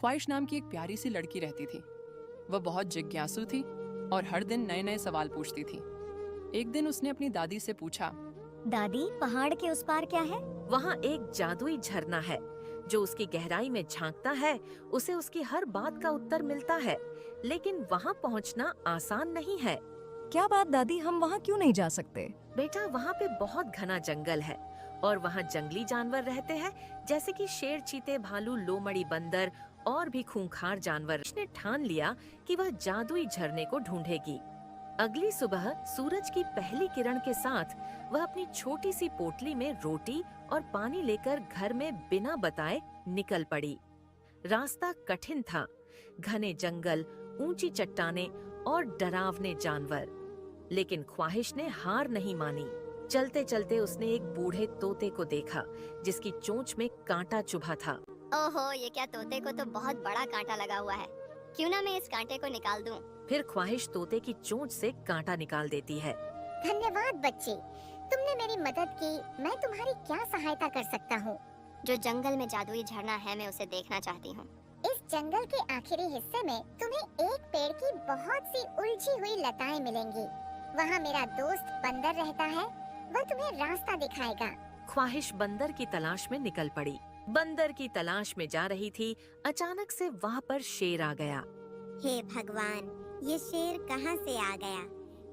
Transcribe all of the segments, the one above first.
ख्वाहिश नाम की एक प्यारी सी लड़की रहती थी। वह बहुत जिज्ञासु थी और हर दिन नए नए सवाल पूछती थी। एक दिन उसने अपनी दादी से पूछा, दादी, पहाड़ के उस पार क्या है? वहाँ एक जादुई झरना है जो उसकी गहराई में झांकता है। उसे उसकी हर बात का उत्तर मिलता है, लेकिन वहाँ पहुँचना आसान नहीं है। क्या बात दादी, हम वहाँ क्यों नहीं जा सकते? बेटा, वहाँ पे बहुत घना जंगल है और वहाँ जंगली जानवर रहते हैं, जैसे कि शेर, चीते, भालू, लोमड़ी, बंदर और भी खूंखार जानवर। उसने ठान लिया कि वह जादुई झरने को ढूंढेगी। अगली सुबह सूरज की पहली किरण के साथ वह अपनी छोटी सी पोटली में रोटी और पानी लेकर घर में बिना बताए निकल पड़ी। रास्ता कठिन था, घने जंगल, ऊंची चट्टानें और डरावने जानवर, लेकिन ख्वाहिश ने हार नहीं मानी। चलते चलते उसने एक बूढ़े तोते को देखा जिसकी चोंच में कांटा चुभा था। ओहो, ये क्या, तोते को तो बहुत बड़ा कांटा लगा हुआ है। क्यों ना मैं इस कांटे को निकाल दूं? फिर ख्वाहिश तोते की चोंच से कांटा निकाल देती है। धन्यवाद बच्चे, तुमने मेरी मदद की। मैं तुम्हारी क्या सहायता कर सकता हूँ? जो जंगल में जादुई झरना है, मैं उसे देखना चाहती हूँ। इस जंगल के आखिरी हिस्से में तुम्हें एक पेड़ की बहुत सी उलझी हुई लताएं मिलेंगी। वहाँ मेरा दोस्त बंदर रहता है, वह तुम्हें रास्ता दिखाएगा। ख्वाहिश बंदर की तलाश में निकल पड़ी। बंदर की तलाश में जा रही थी, अचानक से वहाँ पर शेर आ गया। हे भगवान, ये शेर कहाँ से आ गया?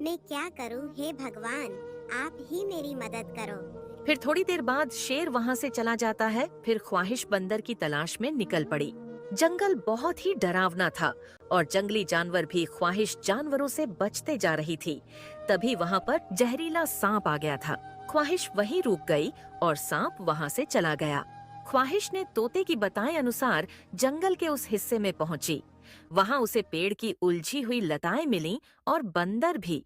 मैं क्या करूँ? हे भगवान, आप ही मेरी मदद करो। फिर थोड़ी देर बाद शेर वहाँ से चला जाता है। फिर ख्वाहिश बंदर की तलाश में निकल पड़ी। जंगल बहुत ही डरावना था और जंगली जानवर भी ख्वाहिश जानवरों से बचते जा रही थी। तभी वहाँ पर जहरीला सांप आ गया था। ख्वाहिश वहीं रुक गई और सांप वहाँ से चला गया। ख्वाहिश ने तोते की बताए अनुसार जंगल के उस हिस्से में पहुंची। वहाँ उसे पेड़ की उलझी हुई लताएं मिलीं और बंदर भी।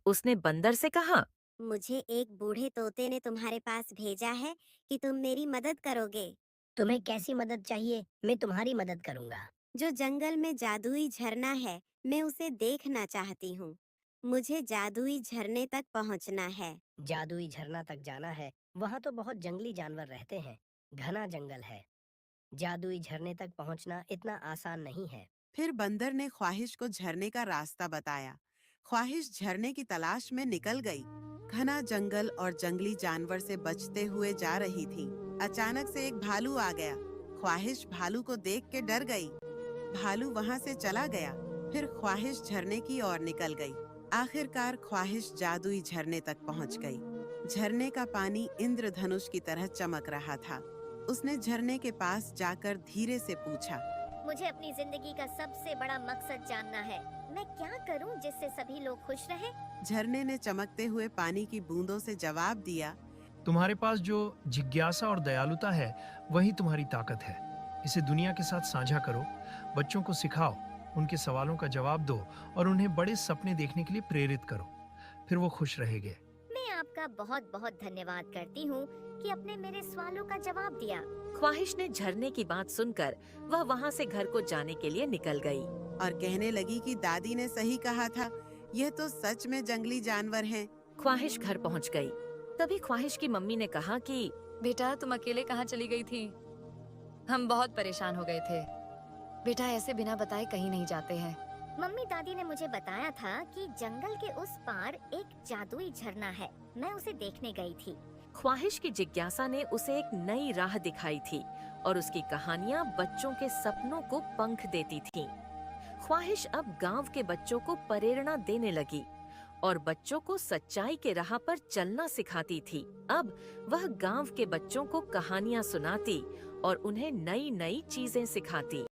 उसने बंदर से कहा, मुझे एक बूढ़े तोते ने तुम्हारे पास भेजा है कि तुम मेरी मदद करोगे। तुम्हें कैसी मदद चाहिए? मैं तुम्हारी मदद करूंगा। जो जंगल में जादुई झरना है, मैं उसे देखना चाहती हूँ। मुझे जादुई झरने तक पहुँचना है। जादुई झरना तक जाना है? वहाँ तो बहुत जंगली जानवर रहते हैं, घना जंगल है। जादुई झरने तक पहुँचना इतना आसान नहीं है। फिर बंदर ने ख्वाहिश को झरने का रास्ता बताया। ख्वाहिश झरने की तलाश में निकल गई। घना जंगल और जंगली जानवर से बचते हुए जा रही थी। अचानक से एक भालू आ गया। ख्वाहिश भालू को देख के डर गई। भालू वहाँ से चला गया। फिर ख्वाहिश झरने की ओर निकल गई। आखिरकार ख्वाहिश जादुई झरने तक पहुँच गई। झरने का पानी इंद्रधनुष की तरह चमक रहा था। उसने झरने के पास जाकर धीरे से पूछा, मुझे अपनी जिंदगी का सबसे बड़ा मकसद जानना है। मैं क्या करूं जिससे सभी लोग खुश रहें? झरने ने चमकते हुए पानी की बूंदों से जवाब दिया, तुम्हारे पास जो जिज्ञासा और दयालुता है, वही तुम्हारी ताकत है। इसे दुनिया के साथ साझा करो, बच्चों को सिखाओ, उनके सवालों का जवाब दो और उन्हें बड़े सपने देखने के लिए प्रेरित करो। फिर वो खुश रहेंगे। मैं आपका बहुत बहुत धन्यवाद करती हूँ कि आपने मेरे सवालों का जवाब दिया। ख्वाहिश ने झरने की बात सुनकर वह वहाँ से घर को जाने के लिए निकल गई और कहने लगी कि दादी ने सही कहा था, यह तो सच में जंगली जानवर हैं। ख्वाहिश घर पहुँच गई। तभी ख्वाहिश की मम्मी ने कहा कि बेटा, तुम अकेले कहाँ चली गई थी? हम बहुत परेशान हो गए थे। बेटा, ऐसे बिना बताए कहीं नहीं जाते हैं। मम्मी दादी ने मुझे बताया था कि जंगल के उस पार एक जादुई झरना है। मैं उसे देखने गई थी। ख्वाहिश की जिज्ञासा ने उसे एक नई राह दिखाई थी और उसकी कहानियाँ बच्चों के सपनों को पंख देती थीं। ख्वाहिश अब गांव के बच्चों को प्रेरणा देने लगी और बच्चों को सच्चाई के राह पर चलना सिखाती थी। अब वह गांव के बच्चों को कहानियाँ सुनाती और उन्हें नई नई चीजें सिखाती।